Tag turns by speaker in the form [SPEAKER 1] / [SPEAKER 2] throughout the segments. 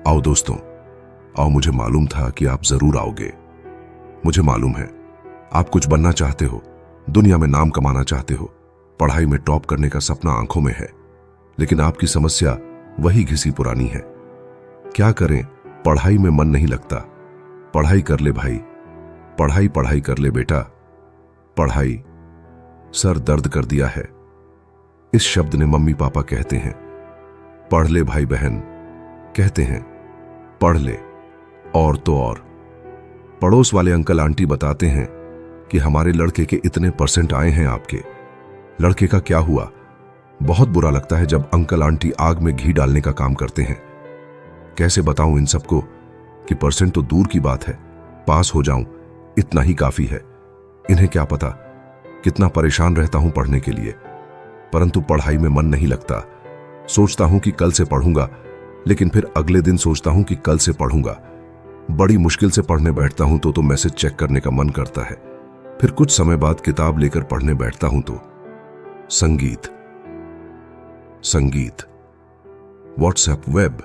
[SPEAKER 1] आओ दोस्तों, आओ। मुझे मालूम था कि आप जरूर आओगे। मुझे मालूम है आप कुछ बनना चाहते हो, दुनिया में नाम कमाना चाहते हो, पढ़ाई में टॉप करने का सपना आंखों में है, लेकिन आपकी समस्या वही घिसी पुरानी है। क्या करें, पढ़ाई में मन नहीं लगता। पढ़ाई कर ले भाई, पढ़ाई पढ़ाई कर ले बेटा। पढ़ाई सर दर्द कर दिया है। इस शब्द ने मम्मी पापा कहते हैं। पढ़ ले भाई बहन कहते हैं, पढ़ ले। और तो और पड़ोस वाले अंकल आंटी बताते हैं कि हमारे लड़के के इतने परसेंट आए हैं। आपके लड़के का क्या हुआ? बहुत बुरा लगता है जब अंकल आंटी आग में घी डालने का काम करते हैं। कैसे बताऊं इन सबको कि परसेंट तो दूर की बात है, पास हो जाऊं इतना ही काफी है। इन्हें क्या पता कितना परेशान रहता हूं पढ़ने के लिए, परंतु पढ़ाई में मन नहीं लगता। सोचता हूं कि कल से पढ़ूंगा, लेकिन फिर अगले दिन सोचता हूं कि कल से पढ़ूंगा। बड़ी मुश्किल से पढ़ने बैठता हूं तो मैसेज चेक करने का मन करता है। फिर कुछ समय बाद किताब लेकर पढ़ने बैठता हूं तो संगीत संगीत व्हाट्सएप, वेब।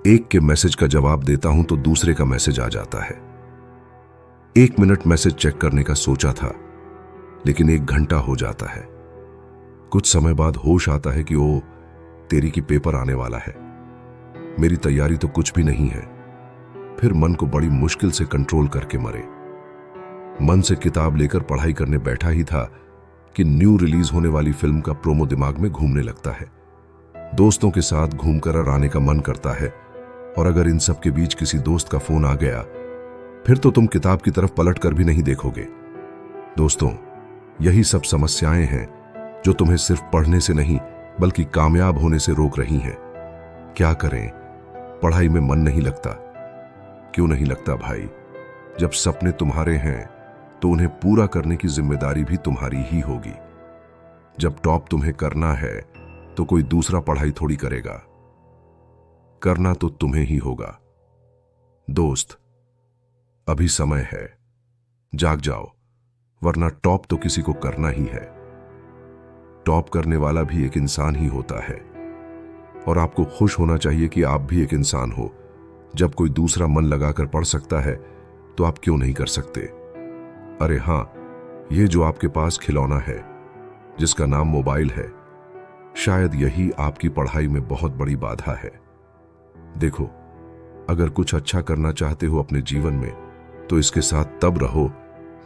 [SPEAKER 1] एक के मैसेज का जवाब देता हूं तो दूसरे का मैसेज आ जाता है। 1 मिनट मैसेज चेक करने का सोचा था, लेकिन 1 घंटा हो जाता है। कुछ समय बाद होश आता है कि ओ तेरी की पेपर आने वाला है। मेरी तैयारी तो कुछ भी नहीं है। फिर मन को बड़ी मुश्किल से कंट्रोल करके मरे। मन से किताब लेकर पढ़ाई करने बैठा ही था कि न्यू रिलीज होने वाली फिल्म का प्रोमो दिमाग में घूमने लगता है। दोस्तों के साथ घूमकर आने का मन करता है, और अगर इन सब के बीच किसी दोस्त का फोन आ गया, फिर तो तुम किताब की तरफ पलट कर भी नहीं देखोगे। दोस्तों, यही सब समस्याएं हैं जो तुम्हें सिर्फ पढ़ने से नहीं बल्कि कामयाब होने से रोक रही हैं। क्या करें, पढ़ाई में मन नहीं लगता। क्यों नहीं लगता भाई? जब सपने तुम्हारे हैं तो उन्हें पूरा करने की जिम्मेदारी भी तुम्हारी ही होगी। जब टॉप तुम्हें करना है तो कोई दूसरा पढ़ाई थोड़ी करेगा, करना तो तुम्हें ही होगा। दोस्त, अभी समय है, जाग जाओ, वरना टॉप तो किसी को करना ही है। टॉप करने वाला भी एक इंसान ही होता है, और आपको खुश होना चाहिए कि आप भी एक इंसान हो। जब कोई दूसरा मन लगाकर पढ़ सकता है तो आप क्यों नहीं कर सकते? अरे हां, ये जो आपके पास खिलौना है जिसका नाम मोबाइल है, शायद यही आपकी पढ़ाई में बहुत बड़ी बाधा है। देखो, अगर कुछ अच्छा करना चाहते हो अपने जीवन में तो इसके साथ तब रहो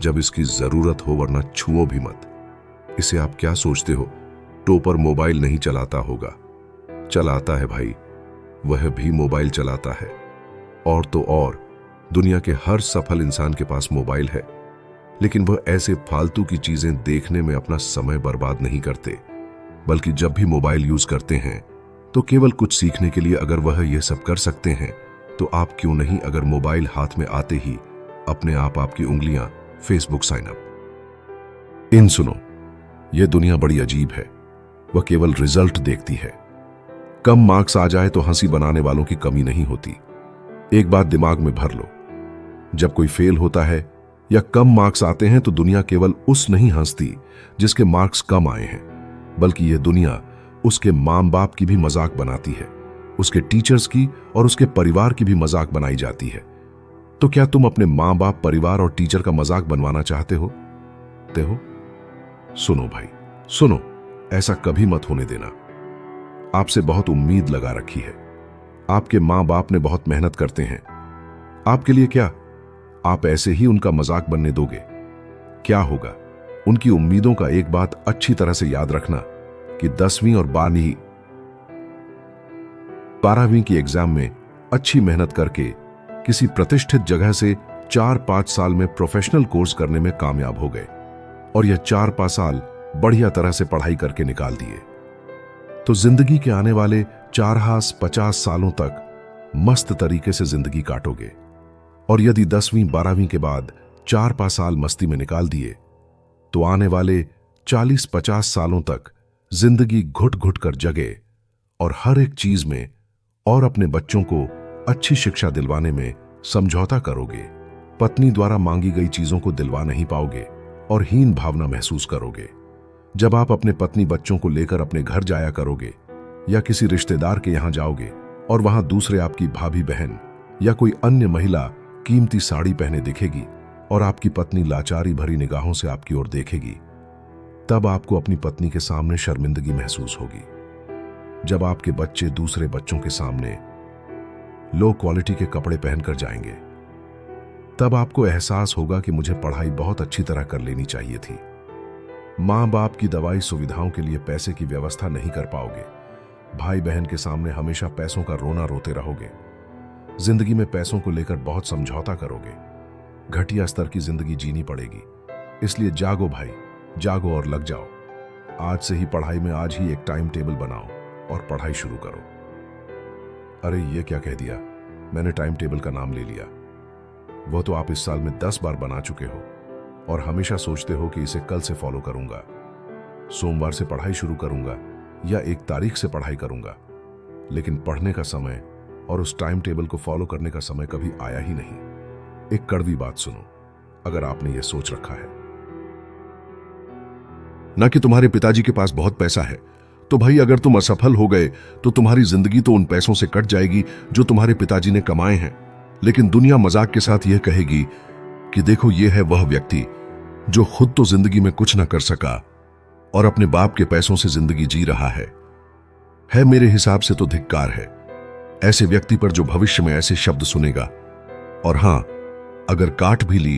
[SPEAKER 1] जब इसकी जरूरत हो, वरना छुओ भी मत इसे। आप क्या सोचते हो टोपर मोबाइल नहीं चलाता होगा? चलाता है भाई, वह भी मोबाइल चलाता है। और तो और दुनिया के हर सफल इंसान के पास मोबाइल है, लेकिन वह ऐसे फालतू की चीजें देखने में अपना समय बर्बाद नहीं करते, बल्कि जब भी मोबाइल यूज करते हैं तो केवल कुछ सीखने के लिए। अगर वह यह सब कर सकते हैं तो आप क्यों नहीं? अगर मोबाइल हाथ में आते ही अपने आप आपकी उंगलियां फेसबुक साइन अप। इन सुनो, यह दुनिया बड़ी अजीब है। वह केवल रिजल्ट देखती है। कम मार्क्स आ जाए तो हंसी बनाने वालों की कमी नहीं होती। एक बात दिमाग में भर लो, जब कोई फेल होता है या कम मार्क्स आते हैं तो दुनिया केवल उस नहीं हंसती जिसके मार्क्स कम आए हैं, बल्कि यह दुनिया उसके मां बाप की भी मजाक बनाती है, उसके टीचर्स की और उसके परिवार की भी मजाक बनाई जाती है। तो क्या तुम अपने मां बाप, परिवार और टीचर का मजाक बनवाना चाहते हो? सुनो भाई, सुनो, ऐसा कभी मत होने देना। आपसे बहुत उम्मीद लगा रखी है। आपके मां बाप ने बहुत मेहनत करते हैं आपके लिए। क्या आप ऐसे ही उनका मजाक बनने दोगे? क्या होगा? उनकी उम्मीदों का एक बात अच्छी तरह से याद रखना कि 10वीं और 12वीं की एग्जाम में अच्छी मेहनत करके किसी प्रतिष्ठित जगह से 4-5 साल में प्रोफेशनल कोर्स करने में कामयाब हो गए, और यह 4-5 साल बढ़िया तरह से पढ़ाई करके निकाल दिए, तो जिंदगी के आने वाले 4-50 सालों तक मस्त तरीके से जिंदगी काटोगे। और यदि 10वीं-12वीं के बाद 4-5 साल मस्ती में निकाल दिए तो आने वाले 40-50 सालों तक जिंदगी घुट घुट कर जगे, और हर एक चीज में और अपने बच्चों को अच्छी शिक्षा दिलवाने में समझौता करोगे। पत्नी द्वारा मांगी गई चीजों को दिलवा नहीं पाओगे और हीन भावना महसूस करोगे। जब आप अपने पत्नी बच्चों को लेकर अपने घर जाया करोगे या किसी रिश्तेदार के यहां जाओगे और वहां दूसरे आपकी भाभी बहन या कोई अन्य महिला कीमती साड़ी पहने दिखेगी और आपकी पत्नी लाचारी भरी निगाहों से आपकी ओर देखेगी, तब आपको अपनी पत्नी के सामने शर्मिंदगी महसूस होगी। जब आपके बच्चे दूसरे बच्चों के सामने लो क्वालिटी के कपड़े पहनकर जाएंगे, तब आपको एहसास होगा कि मुझे पढ़ाई बहुत अच्छी तरह कर लेनी चाहिए थी। मां बाप की दवाई सुविधाओं के लिए पैसे की व्यवस्था नहीं कर पाओगे। भाई बहन के सामने हमेशा पैसों का रोना रोते रहोगे। जिंदगी में पैसों को लेकर बहुत समझौता करोगे। घटिया स्तर की जिंदगी जीनी पड़ेगी। इसलिए जागो भाई, जागो और लग जाओ। आज से ही पढ़ाई में आज ही एक टाइम टेबल बनाओ और पढ़ाई शुरू करो। अरे ये क्या कह दिया, मैंने टाइम टेबल का नाम ले लिया। वो तो आप इस साल में 10 बार बना चुके हो और हमेशा सोचते हो कि इसे कल से फॉलो करूंगा, सोमवार से पढ़ाई शुरू करूंगा या 1 तारीख से पढ़ाई करूंगा, लेकिन पढ़ने का समय और उस टाइम टेबल को फॉलो करने का समय कभी आया ही नहीं। एक कड़वी बात सुनो, अगर आपने यह सोच रखा है ना कि तुम्हारे पिताजी के पास बहुत पैसा है, तो भाई अगर तुम असफल हो गए तो तुम्हारी जिंदगी तो उन पैसों से कट जाएगी जो तुम्हारे पिताजी ने कमाए हैं। लेकिन दुनिया मजाक के साथ यह कहेगी कि देखो ये है वह व्यक्ति जो खुद तो जिंदगी में कुछ ना कर सका और अपने बाप के पैसों से जिंदगी जी रहा है मेरे हिसाब से तो धिक्कार है ऐसे व्यक्ति पर जो भविष्य में ऐसे शब्द सुनेगा। और हां, अगर काट भी ली,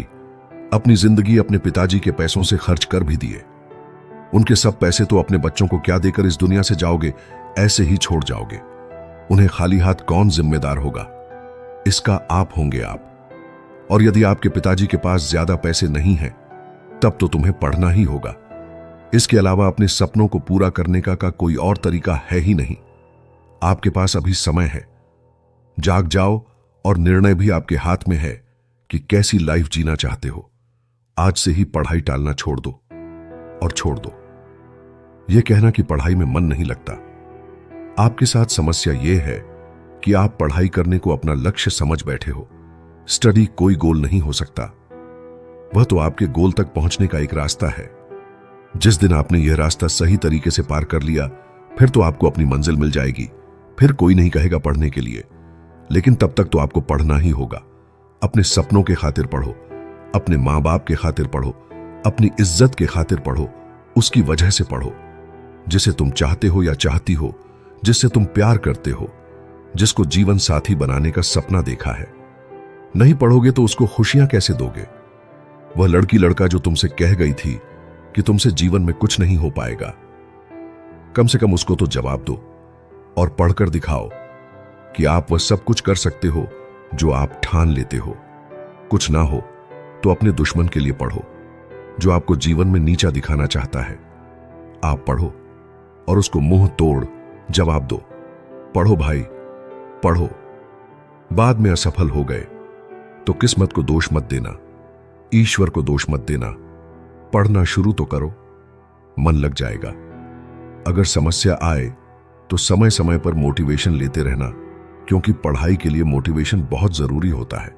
[SPEAKER 1] अपनी जिंदगी अपने पिताजी के पैसों से खर्च कर भी दिए, उनके सब पैसे तो अपने बच्चों को क्या देकर इस दुनिया से जाओगे, ऐसे ही छोड़ जाओगे। उन्हें खाली हाथ कौन जिम्मेदार होगा, इसका आप होंगे आप। और यदि आपके पिताजी के पास ज्यादा पैसे नहीं हैं, तब तो तुम्हें पढ़ना ही होगा। इसके अलावा अपने सपनों को पूरा करने का कोई और तरीका है ही नहीं। आपके पास अभी समय है, जाग जाओ और निर्णय भी आपके हाथ में है कि कैसी लाइफ जीना चाहते हो। आज से ही पढ़ाई टालना छोड़ दो और छोड़ दो यह कहना कि पढ़ाई में मन नहीं लगता। आपके साथ समस्या यह है कि आप पढ़ाई करने को अपना लक्ष्य समझ बैठे हो। स्टडी कोई गोल नहीं हो सकता, वह तो आपके गोल तक पहुंचने का एक रास्ता है। जिस दिन आपने यह रास्ता सही तरीके से पार कर लिया, फिर तो आपको अपनी मंजिल मिल जाएगी। फिर कोई नहीं कहेगा पढ़ने के लिए, लेकिन तब तक तो आपको पढ़ना ही होगा। अपने सपनों के खातिर पढ़ो, अपने मां बाप के खातिर पढ़ो, अपनी इज्जत के खातिर पढ़ो, उसकी वजह से पढ़ो जिसे तुम चाहते हो या चाहती हो, जिससे तुम प्यार करते हो, जिसको जीवन साथी बनाने का सपना देखा है। नहीं पढ़ोगे तो उसको खुशियां कैसे दोगे? वह लड़की लड़का जो तुमसे कह गई थी कि तुमसे जीवन में कुछ नहीं हो पाएगा, कम से कम उसको तो जवाब दो और पढ़कर दिखाओ कि आप वह सब कुछ कर सकते हो जो आप ठान लेते हो। कुछ ना हो तो अपने दुश्मन के लिए पढ़ो जो आपको जीवन में नीचा दिखाना चाहता है। आप पढ़ो और उसको मुंह तोड़ जवाब दो। पढ़ो भाई, पढ़ो। बाद में असफल हो गए तो किस्मत को दोष मत देना, ईश्वर को दोष मत देना। पढ़ना शुरू तो करो, मन लग जाएगा। अगर समस्या आए तो समय समय पर मोटिवेशन लेते रहना, क्योंकि पढ़ाई के लिए मोटिवेशन बहुत जरूरी होता है।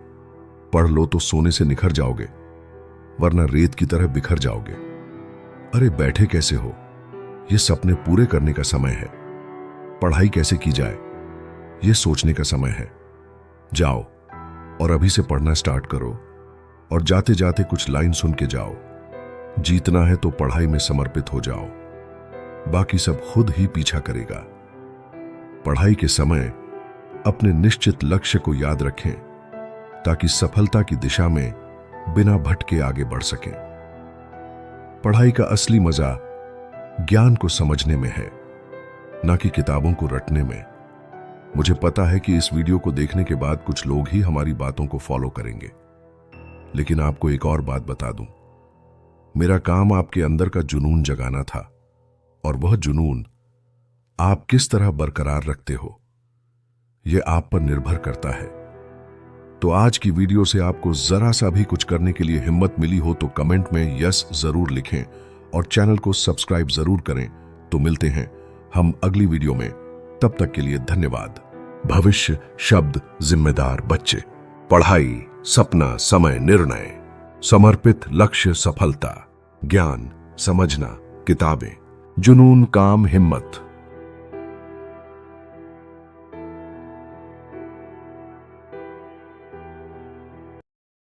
[SPEAKER 1] पढ़ लो तो सोने से निखर जाओगे, वरना रेत की तरह बिखर जाओगे। अरे बैठे कैसे हो, यह सपने पूरे करने का समय है। पढ़ाई कैसे की जाए यह सोचने का समय है। जाओ और अभी से पढ़ना स्टार्ट करो और जाते जाते कुछ लाइन सुन के जाओ। जीतना है तो पढ़ाई में समर्पित हो जाओ, बाकी सब खुद ही पीछा करेगा। पढ़ाई के समय अपने निश्चित लक्ष्य को याद रखें ताकि सफलता की दिशा में बिना भटके आगे बढ़ सकें। पढ़ाई का असली मजा ज्ञान को समझने में है, ना कि किताबों को रटने में। मुझे पता है कि इस वीडियो को देखने के बाद कुछ लोग ही हमारी बातों को फॉलो करेंगे, लेकिन आपको एक और बात बता दूं, मेरा काम आपके अंदर का जुनून जगाना था, और वह जुनून आप किस तरह बरकरार रखते हो यह आप पर निर्भर करता है। तो आज की वीडियो से आपको जरा सा भी कुछ करने के लिए हिम्मत मिली हो तो कमेंट में यस जरूर लिखें और चैनल को सब्सक्राइब जरूर करें। तो मिलते हैं हम अगली वीडियो में, तब तक के लिए धन्यवाद। भविष्य शब्द जिम्मेदार बच्चे, पढ़ाई सपना समय निर्णय, समर्पित लक्ष्य सफलता, ज्ञान समझना किताबें, जुनून काम हिम्मत।